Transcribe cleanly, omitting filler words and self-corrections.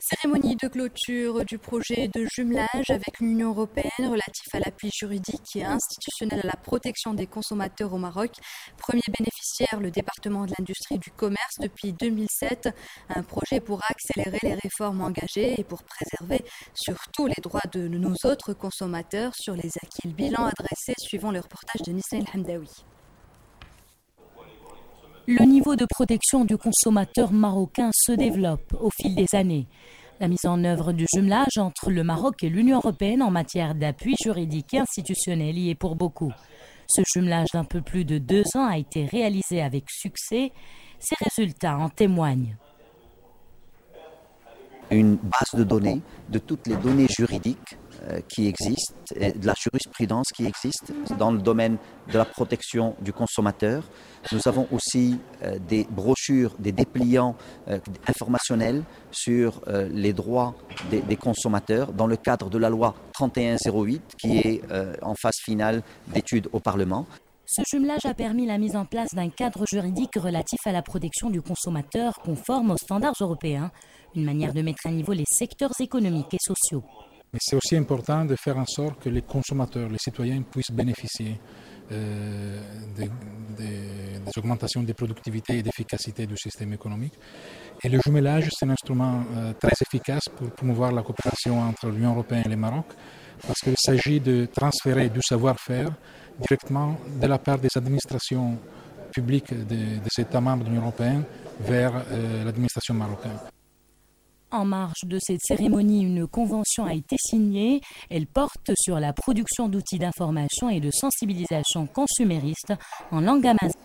Cérémonie de clôture du projet de jumelage avec l'Union européenne relatif à l'appui juridique et institutionnel à la protection des consommateurs au Maroc. Premier bénéficiaire, le département de l'industrie et du commerce depuis 2007. Un projet pour accélérer les réformes engagées et pour préserver surtout les droits de nos autres consommateurs sur les acquis. Le bilan adressé suivant le reportage de Nisrin El-Hamdaoui. Le niveau de protection du consommateur marocain se développe au fil des années. La mise en œuvre du jumelage entre le Maroc et l'Union européenne en matière d'appui juridique et institutionnel y est pour beaucoup. Ce jumelage d'un peu plus de 2 ans a été réalisé avec succès. Ses résultats en témoignent. Une base de données de toutes les données juridiques qui existent, et de la jurisprudence qui existe dans le domaine de la protection du consommateur. Nous avons aussi des brochures, des dépliants informationnels sur les droits des consommateurs dans le cadre de la loi 3108 qui est en phase finale d'étude au Parlement. Ce jumelage a permis la mise en place d'un cadre juridique relatif à la protection du consommateur conforme aux standards européens, une manière de mettre à niveau les secteurs économiques et sociaux. Mais c'est aussi important de faire en sorte que les consommateurs, les citoyens puissent bénéficier des augmentations de productivité et d'efficacité du système économique. Et le jumelage, c'est un instrument très efficace pour promouvoir la coopération entre l'Union européenne et le Maroc, parce qu'il s'agit de transférer du savoir-faire directement de la part des administrations publiques des États membres de l'Union européenne vers l'administration marocaine. En marge de cette cérémonie, une convention a été signée. Elle porte sur la production d'outils d'information et de sensibilisation consumériste en langue amazigh.